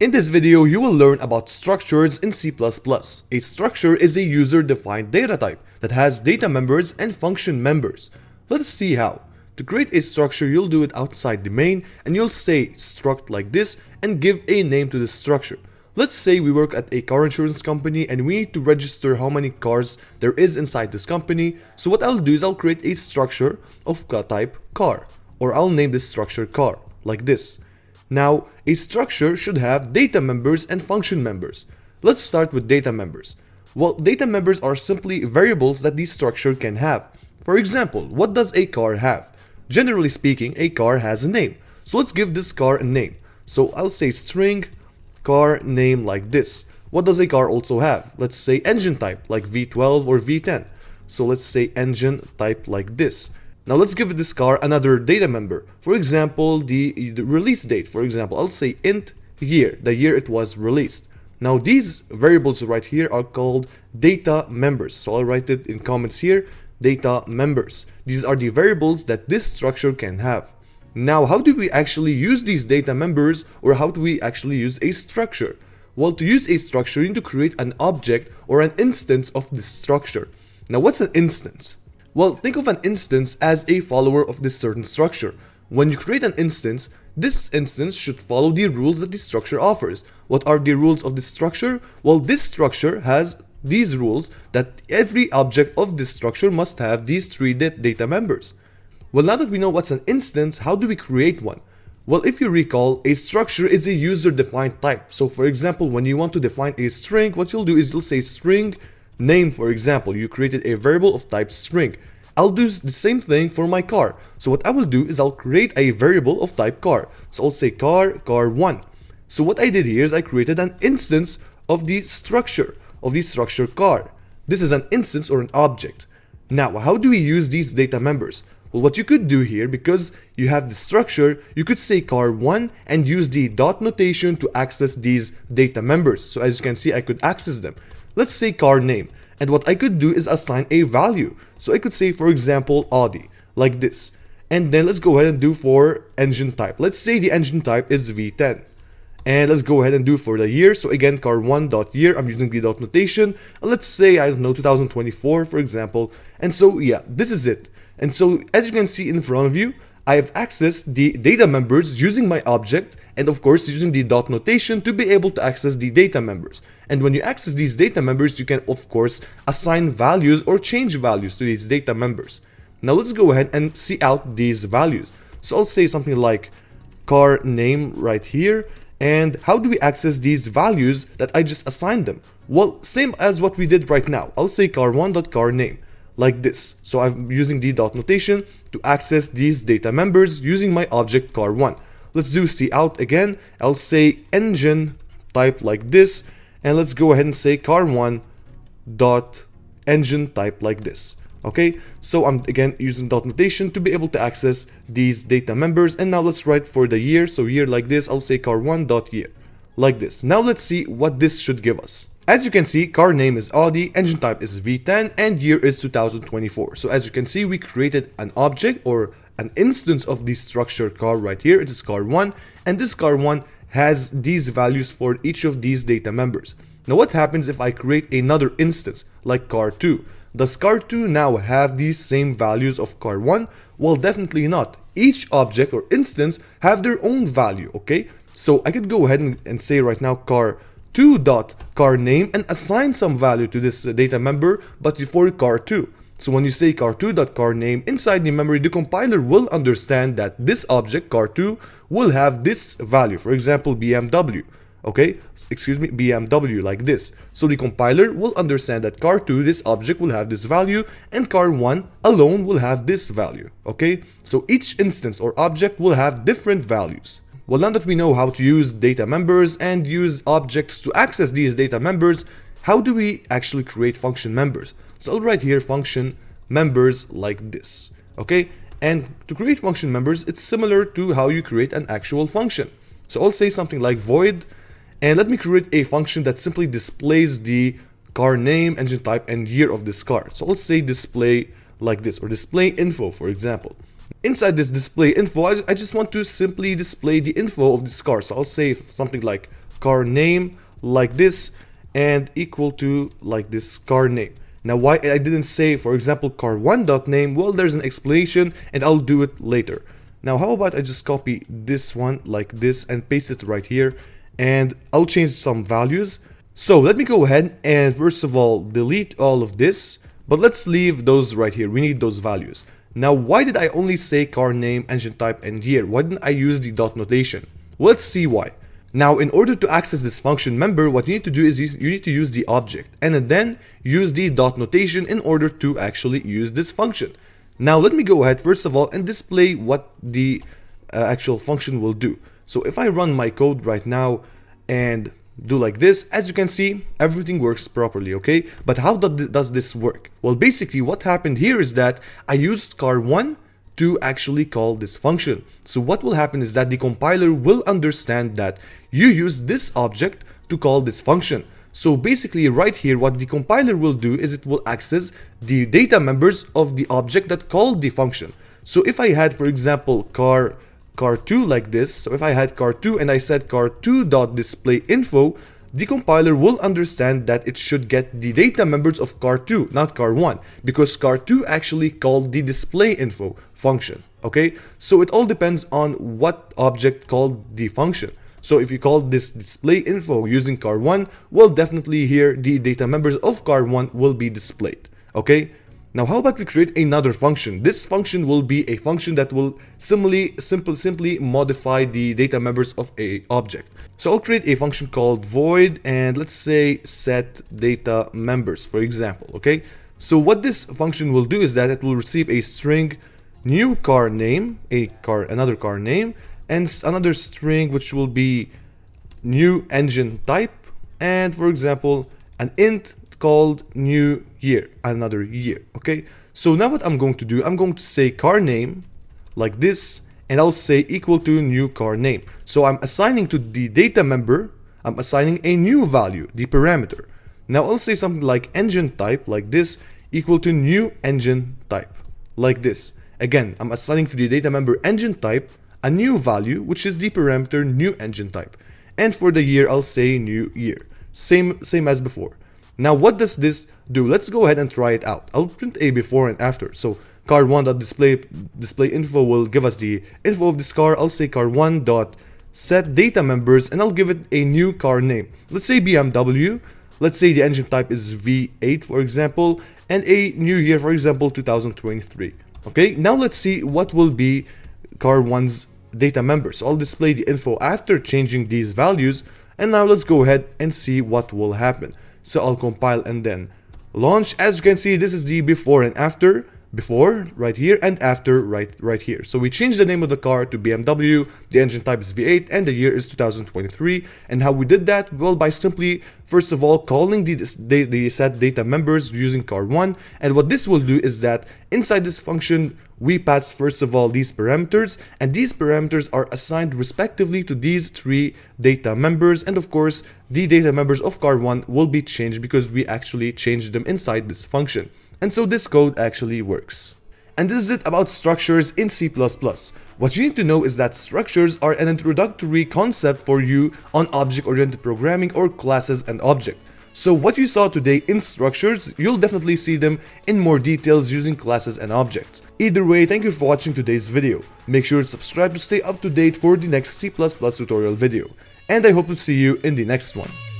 In this video, you will learn about structures in C++. A structure is a user-defined data type that has data members and function members. Let's see how. To create a structure, you'll do it outside the main, and you'll say struct like this and give a name to the structure. Let's say we work at a car insurance company and we need to register how many cars there is inside this company. So what I'll do is I'll create a structure of type car, or I'll name this structure car, like this. Now, a structure should have data members and function members. Let's start with data members. Well, data members are simply variables that the structure can have. For example, what does a car have? Generally speaking, a car has a name. So let's give this car a name. So I'll say string car name like this. What does a car also have? Let's say engine type like V12 or V10. So let's say engine type like this. Now let's give this car another data member. For example, the release date. For example, I'll say int year, the year it was released. Now these variables right here are called data members. So I'll write it in comments here, data members. These are the variables that this structure can have. Now, how do we actually use these data members, or how do we actually use a structure? Well, to use a structure, you need to create an object or an instance of this structure. Now, what's an instance? Well, think of an instance as a follower of this certain structure. When you create an instance, this instance should follow the rules that the structure offers. What are the rules of this structure? Well, this structure has these rules that every object of this structure must have these three data members. Well, now that we know what's an instance, how do we create one? Well, if you recall, a structure is a user-defined type. So for example, when you want to define a string, what you'll do is you'll say string name. For example, you created a variable of type string. I'll do the same thing for my car. So what I will do is I'll create a variable of type car. So I'll say car1. So what I did here is I created an instance of the structure car. This is an instance or an object. Now, how do we use these data members? Well, what you could do here, because you have the structure, you could say car1 and use the dot notation to access these data members. So as you can see, I could access them. Let's say car name, and what I could do is assign a value. So I could say, for example, Audi, like this. And then let's go ahead and do for engine type. Let's say the engine type is V10. And let's go ahead and do for the year. So again, car1.year, I'm using the dot notation. And let's say, I don't know, 2024, for example. And so, yeah, this is it. And so, as you can see in front of you, I have accessed the data members using my object, and of course using the dot notation to be able to access the data members. And when you access these data members, you can of course assign values or change values to these data members. Now let's go ahead and see out these values. So I'll say something like car name right here. And how do we access these values that I just assigned them? Well, same as what we did right now. I'll say car1.carName. Like this. So I'm using the dot notation to access these data members using my object car1. Let's do cout again. I'll say engine type like this, and let's go ahead and say car1 dot engine type like this. Okay, so I'm again using dot notation to be able to access these data members. And now let's write for the year. So year like this, I'll say car1 dot year like this. Now let's see what this should give us. As you can see, car name is Audi, engine type is V10, and year is 2024. So as you can see, we created an object or an instance of the structure car right here. It is car1, and this car1 has these values for each of these data members. Now what happens if I create another instance like car2? Does car2 now have these same values of car1? Well, definitely not. Each object or instance have their own value, okay? So I could go ahead and say right now car2.carName and assign some value to this data member, but for car2. So when you say car2.carName inside the memory, the compiler will understand that this object car2 will have this value. For example, BMW. Okay, excuse me, BMW like this. So the compiler will understand that car2, this object, will have this value, and car1 alone will have this value. Okay, so each instance or object will have different values. Well, now that we know how to use data members and use objects to access these data members, how do we actually create function members? So I'll write here function members like this. Okay, and to create function members, it's similar to how you create an actual function. So I'll say something like void, and let me create a function that simply displays the car name, engine type, and year of this car. So I'll say display like this, or display info, for example. Inside this display info, I just want to simply display the info of this car. So I'll say something like car name like this and equal to like this car name. Now why I didn't say, for example, car1.name, well, there's an explanation and I'll do it later. Now how about I just copy this one like this and paste it right here, and I'll change some values. So let me go ahead and first of all delete all of this, but let's leave those right here. We need those values. Now why did I only say car name, engine type, and year? Why didn't I use the dot notation? Well, let's see why. Now, in order to access this function member, what you need to do is you need to use the object and then use the dot notation in order to actually use this function. Now, let me go ahead first of all and display what the actual function will do. So if I run my code right now and do like this, as you can see, everything works properly, okay? But how does this work? Well, basically what happened here is that I used car1 to actually call this function. So what will happen is that the compiler will understand that you use this object to call this function. So basically right here, what the compiler will do is it will access the data members of the object that called the function. So if I had, for example, car2 like this, so if I had car2 and I said car2.displayInfo, the compiler will understand that it should get the data members of car2, not car1, because car2 actually called the displayInfo function, okay? So it all depends on what object called the function. So if you call this displayInfo using car1, well, definitely here the data members of car1 will be displayed, okay? Now how about we create another function? This function will be a function that will simply modify the data members of a object. So I'll create a function called void and let's say set data members, for example, okay? So what this function will do is that it will receive a string new car name, another car name, and another string which will be new engine type, and for example an int called new year, another year, okay? So now what I'm going to do, I'm going to say car name like this, and I'll say equal to new car name. So I'm assigning to the data member, I'm assigning a new value, the parameter. Now I'll say something like engine type like this equal to new engine type like this. Again, I'm assigning to the data member engine type a new value, which is the parameter new engine type. And for the year, I'll say new year. Same as before. Now what does this do? Let's go ahead and try it out. I'll print a before and after. So car1.displayInfo will give us the info of this car. I'll say car1.set data members and I'll give it a new car name. Let's say BMW. Let's say the engine type is V8, for example, and a new year, for example, 2023. Okay, now let's see what will be car1's data members. So I'll display the info after changing these values, and now let's go ahead and see what will happen. So I'll compile and then launch. As you can see, this is the before and after. Before right here and after right here. So we changed the name of the car to BMW, the engine type is V8, and the year is 2023. And how we did that? Well, by simply first of all calling the set data members using car1. And what this will do is that inside this function we pass first of all these parameters, and these parameters are assigned respectively to these three data members, and of course the data members of car1 will be changed because we actually changed them inside this function. And so this code actually works. And this is it about structures in C++. What you need to know is that structures are an introductory concept for you on object-oriented programming or classes and objects. So what you saw today in structures, you'll definitely see them in more details using classes and objects. Either way, thank you for watching today's video. Make sure to subscribe to stay up to date for the next C++ tutorial video. And I hope to see you in the next one.